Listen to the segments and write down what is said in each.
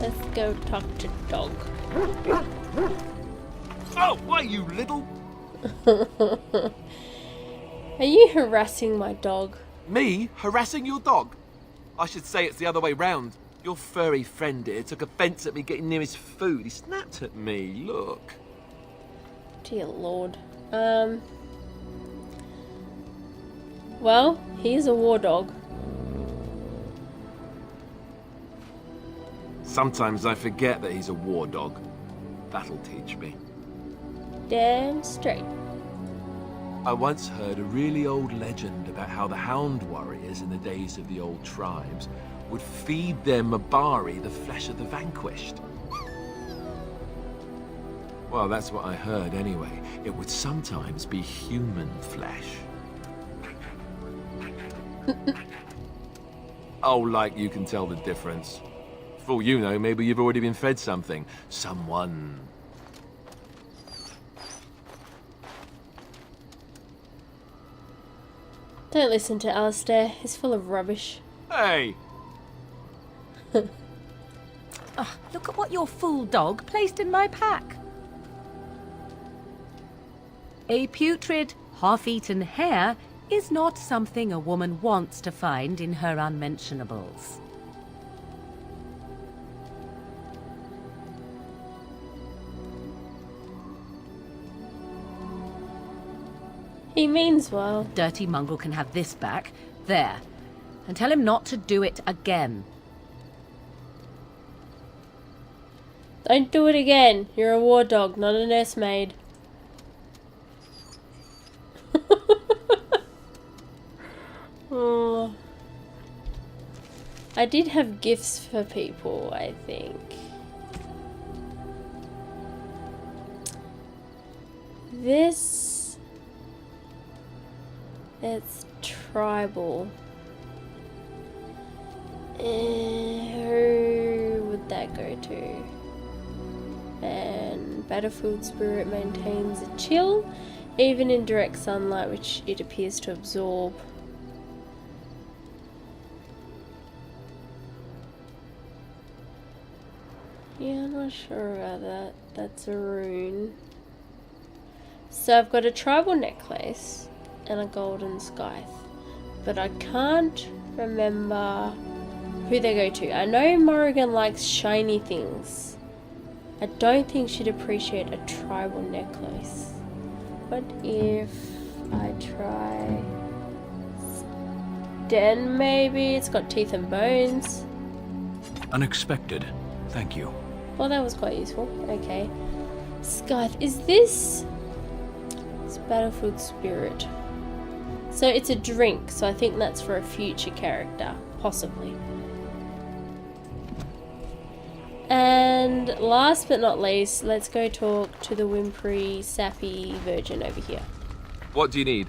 Let's go talk to dog. Oh, why, you little... Are you harassing my dog? Me? Harassing your dog? I should say it's the other way round. Your furry friend here took offence at me getting near his food. He snapped at me, look. Dear Lord. Well, he's a war dog. Sometimes I forget that he's a war dog. That'll teach me. Damn straight. I once heard a really old legend about how the hound warriors in the days of the old tribes would feed their Mabari the flesh of the vanquished. Well, that's what I heard anyway. It would sometimes be human flesh. Oh, like you can tell the difference. For all you know, maybe you've already been fed something. Someone. Don't listen to Alistair. He's full of rubbish. Hey! Oh, look at what your fool dog placed in my pack. A putrid, half-eaten hare is not something a woman wants to find in her unmentionables. He means well. Dirty mongrel can have this back. There. And tell him not to do it again. Don't do it again. You're a war dog, not a nursemaid. Oh. I did have gifts for people, I think. This... It's tribal. Who would that go to? And Battlefield Spirit maintains a chill, even in direct sunlight, which it appears to absorb. Yeah, I'm not sure about that. That's a rune. So I've got a tribal necklace and a golden scythe, but I can't remember who they go to. I know Morrigan likes shiny things. I don't think she'd appreciate a tribal necklace. What if I try Den maybe? It's got teeth and bones. Unexpected. Thank you. Well, that was quite useful. Okay. Scythe. Is this... It's Battlefield Spirit. So it's a drink, so I think that's for a future character. Possibly. And last but not least, let's go talk to the whimpery, sappy virgin over here. What do you need?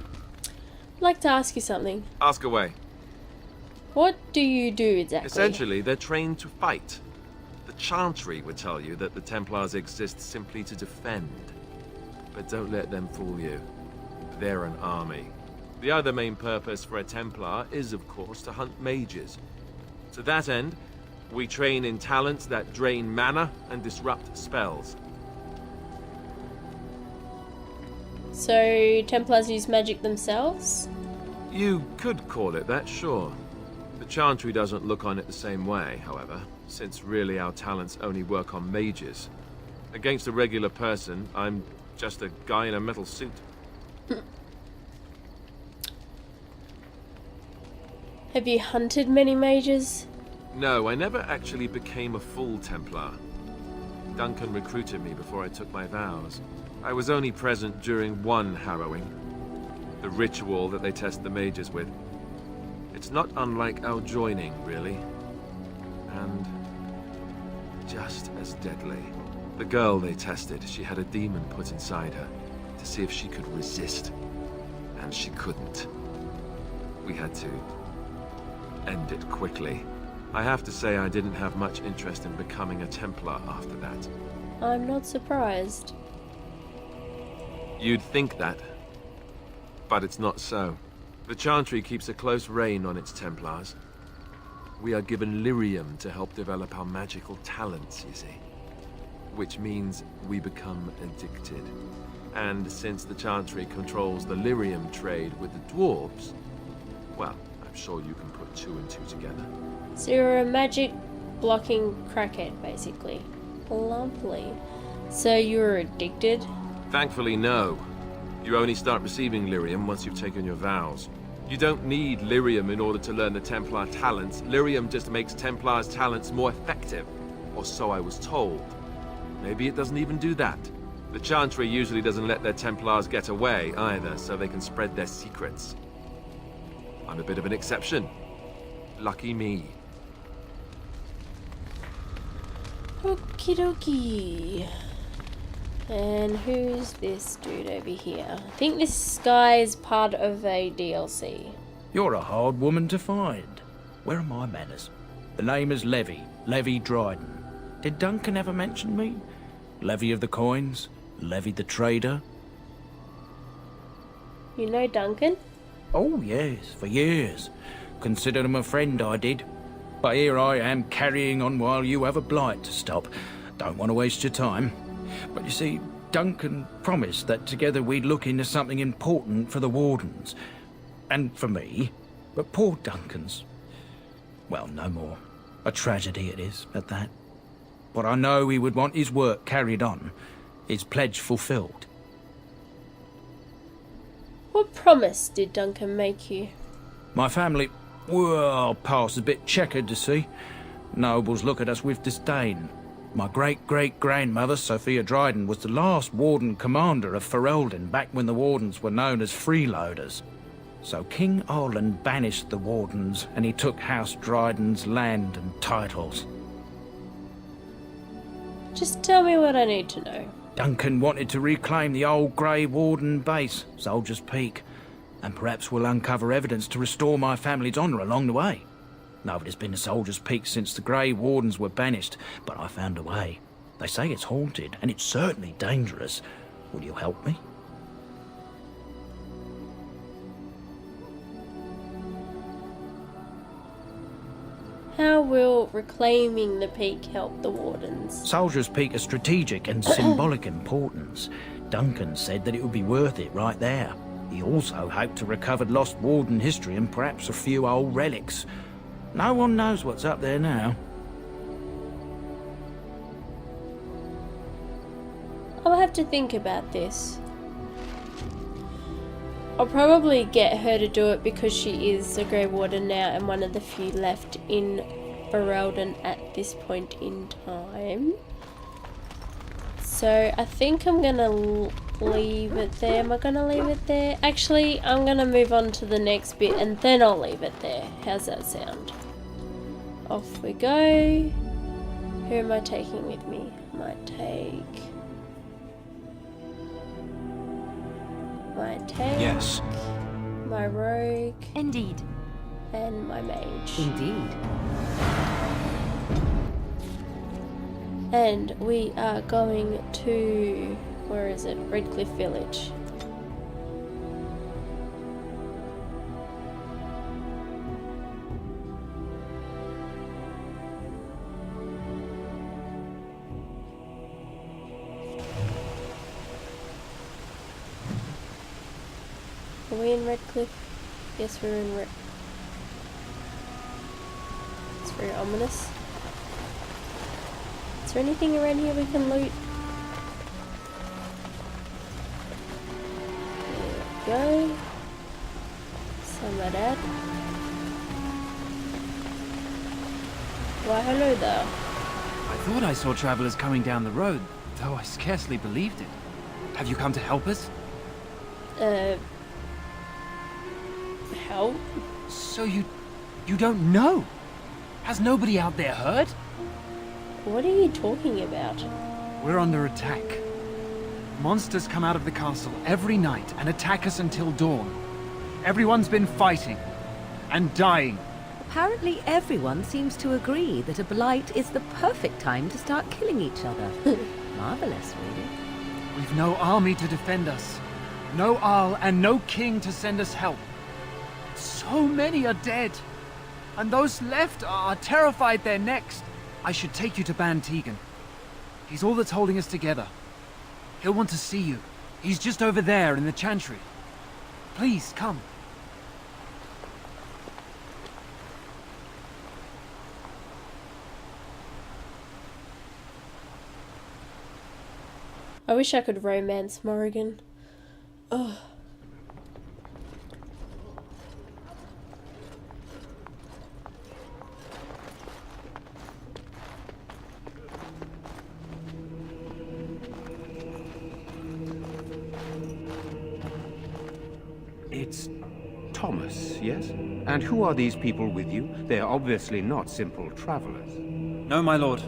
I'd like to ask you something. Ask away. What do you do exactly? Essentially, they're trained to fight. The Chantry would tell you that the Templars exist simply to defend. But don't let them fool you. They're an army. The other main purpose for a Templar is, of course, to hunt mages. To that end, we train in talents that drain mana and disrupt spells. So, Templars use magic themselves? You could call it that, sure. The Chantry doesn't look on it the same way, however, since really our talents only work on mages. Against a regular person, I'm just a guy in a metal suit. Have you hunted many mages? No, I never actually became a full Templar. Duncan recruited me before I took my vows. I was only present during one harrowing. The ritual that they test the mages with. It's not unlike our joining, really. And just as deadly. The girl they tested, she had a demon put inside her to see if she could resist. And she couldn't. We had to end it quickly. I have to say I didn't have much interest in becoming a Templar after that. I'm not surprised. You'd think that, but it's not so. The Chantry keeps a close rein on its Templars. we are given lyrium to help develop our magical talents, you see. Which means we become addicted. And since the Chantry controls the lyrium trade with the dwarves, well, I'm sure you can put 2 and 2 together. So you're a magic blocking crackhead, basically. Lovely. So you're addicted? Thankfully, no. You only start receiving lyrium once you've taken your vows. You don't need lyrium in order to learn the Templar talents. Lyrium just makes Templars' talents more effective. Or so I was told. Maybe it doesn't even do that. The Chantry usually doesn't let their Templars get away either, so they can spread their secrets. I'm a bit of an exception. Lucky me. Okie dokie. And who's this dude over here? I think this guy is part of a DLC. You're a hard woman to find. Where are my manners? The name is Levy. Levy Dryden. Did Duncan ever mention me? Levy of the coins? Levy the trader? You know Duncan? Oh, yes, for years. Considered him a friend, I did. But here I am carrying on while you have a blight to stop. Don't want to waste your time. But you see, Duncan promised that together we'd look into something important for the Wardens. And for me. But poor Duncan's... well, no more. A tragedy it is, at that. But I know he would want his work carried on. His pledge fulfilled. What promise did Duncan make you? My family, well, past a bit checkered to see. Nobles look at us with disdain. My great-great-grandmother, Sophia Dryden, was the last Warden commander of Ferelden back when the Wardens were known as freeloaders. So King Arlen banished the Wardens, and he took House Dryden's land and titles. Just tell me what I need to know. Duncan wanted to reclaim the old Grey Warden base, Soldier's Peak, and perhaps we'll uncover evidence to restore my family's honour along the way. Nobody's been to Soldier's Peak since the Grey Wardens were banished, but I found a way. They say it's haunted, and it's certainly dangerous. Will you help me? How will reclaiming the peak help the Wardens? Soldier's Peak is strategic and symbolic importance. Duncan said that it would be worth it right there. He also hoped to recover lost Warden history and perhaps a few old relics. No one knows what's up there now. I'll have to think about this. I'll probably get her to do it because she is a Grey Warden now and one of the few left in Ferelden at this point in time. So I think I'm gonna leave it there. Am I gonna leave it there? Actually, I'm gonna move on to the next bit and then I'll leave it there. How's that sound? Off we go. Who am I taking with me? Might take... Yes. my rogue, Indeed. and my mage. Indeed. And we are going to, where is it? Redcliffe Village. Are we in Redcliffe? Yes, we're in Redcliffe. It's very ominous. Is there anything around here we can loot? There we go. Some of that. Why, hello there. I thought I saw travelers coming down the road, though I scarcely believed it. Have you come to help us? Help? So you don't know? Has nobody out there heard? What are you talking about? We're under attack. Monsters come out of the castle every night and attack us until dawn. Everyone's been fighting and dying. Apparently everyone seems to agree that a blight is the perfect time to start killing each other. Marvelous, really. We've no army to defend us. No Arl and no king to send us help. So many are dead. And those left are terrified they're next. I should take you to Ban Tegan. He's all that's holding us together. He'll want to see you. He's just over there in the chantry. Please, come. I wish I could romance Morrigan. Ugh. It's Thomas, yes? And who are these people with you? They are obviously not simple travelers. No, my lord.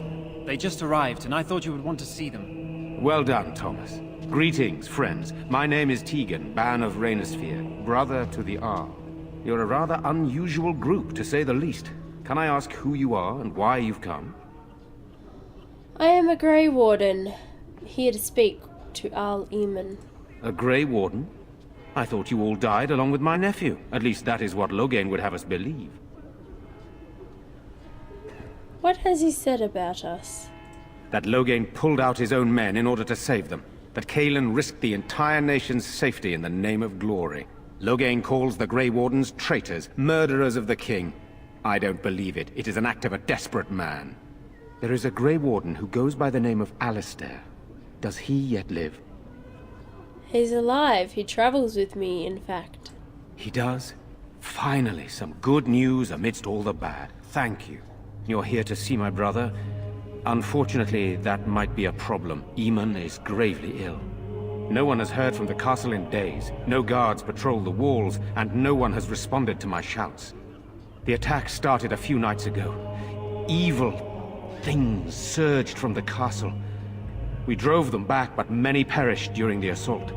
They just arrived, and I thought you would want to see them. Well done, Thomas. Greetings, friends. My name is Tegan, Ban of Reynisphere, brother to the Arl. You're a rather unusual group, to say the least. Can I ask who you are and why you've come? I am a Grey Warden, here to speak to Al Eamon. A Grey Warden? I thought you all died along with my nephew. At least that is what Loghain would have us believe. What has he said about us? That Loghain pulled out his own men in order to save them. That Cailan risked the entire nation's safety in the name of glory. Loghain calls the Grey Wardens traitors, murderers of the king. I don't believe it. It is an act of a desperate man. There is a Grey Warden who goes by the name of Alistair. Does he yet live? He's alive. He travels with me, in fact. He does? Finally, some good news amidst all the bad. Thank you. You're here to see my brother? Unfortunately, that might be a problem. Eamon is gravely ill. No one has heard from the castle in days. No guards patrol the walls, and no one has responded to my shouts. The attack started a few nights ago. Evil things surged from the castle. We drove them back, but many perished during the assault.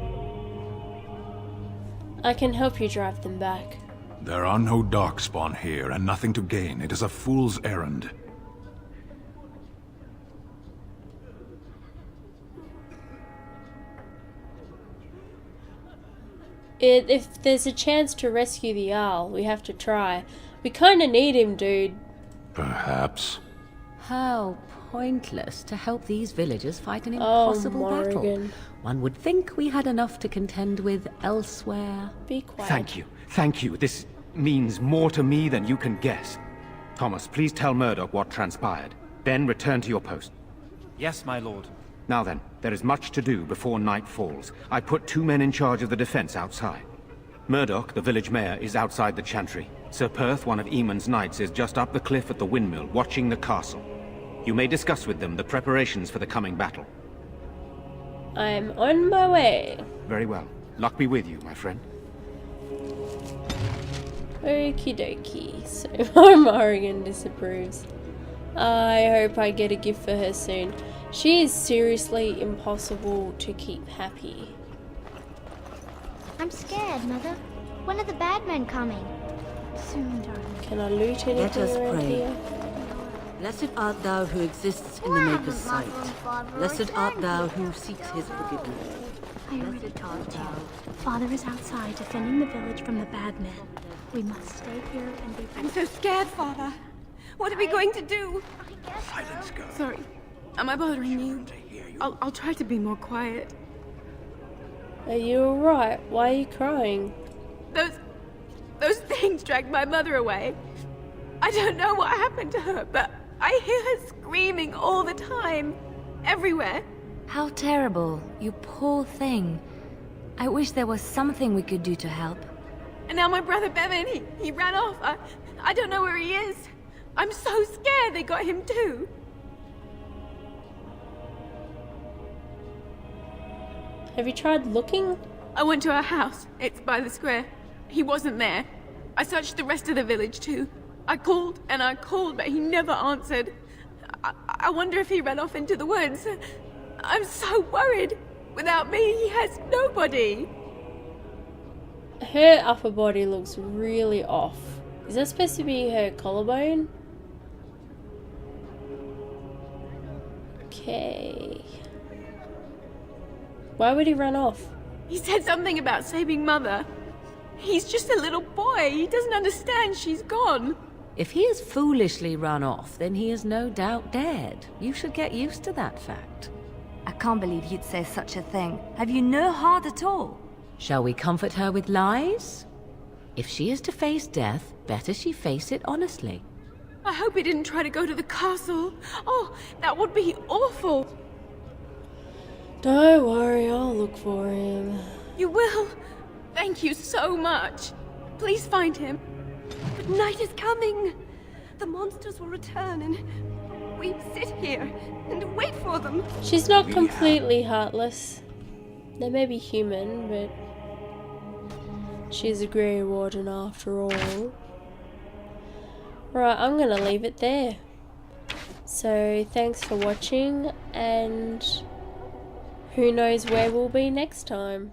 I can help you drive them back. There are no Darkspawn here, and nothing to gain. It is a fool's errand. If there's a chance to rescue the Jarl, we have to try. We kinda need him, dude. Perhaps. How pointless to help these villagers fight an Oh, impossible battle. Morrigan. One would think we had enough to contend with elsewhere. Be quiet. Thank you. Thank you. This means more to me than you can guess. Thomas, please tell Murdoch what transpired. Then return to your post. Yes, my lord. Now then, there is much to do before night falls. I put 2 men in charge of the defense outside. Murdoch, the village mayor, is outside the chantry. Sir Perth, one of Eamon's knights, is just up the cliff at the windmill, watching the castle. You may discuss with them the preparations for the coming battle. I'm on my way. Very well. Luck be with you, my friend. Okie dokie. So Morrigan disapproves. I hope I get a gift for her soon. She is seriously impossible to keep happy. I'm scared, Mother. When are the bad men coming? Soon, darling. Can I loot anything Let us around pray. here? Blessed art thou who exists in the Maker's sight. Blessed art thou who seeks his forgiveness. I already told you. Father is outside defending the village from the bad men. We must stay here and be... I'm so scared, Father. What are we going to do? Silence, girl. Sorry. Am I bothering you? I'll try to be more quiet. Are you alright? Why are you crying? Those things dragged my mother away. I don't know what happened to her, but I hear her screaming all the time. Everywhere. How terrible. You poor thing. I wish there was something we could do to help. And now my brother Bevan, he ran off. I don't know where he is. I'm so scared they got him too. Have you tried looking? I went to our house. It's by the square. He wasn't there. I searched the rest of the village too. I called and I called, but he never answered. I wonder if he ran off into the woods. I'm so worried. Without me, he has nobody. Her upper body looks really off. Is that supposed to be her collarbone? Okay. Why would he run off? He said something about saving Mother. He's just a little boy. He doesn't understand she's gone. If he has foolishly run off, then he is no doubt dead. You should get used to that fact. I can't believe you'd say such a thing. Have you no heart at all? Shall we comfort her with lies? If she is to face death, better she face it honestly. I hope he didn't try to go to the castle. Oh, that would be awful. Don't worry, I'll look for him. You will? Thank you so much. Please find him. But night is coming. The monsters will return and we sit here and wait for them. She's not completely heartless. They may be human, but she's a Grey Warden after all. Right, I'm gonna leave it there. So thanks for watching, and who knows where we'll be next time.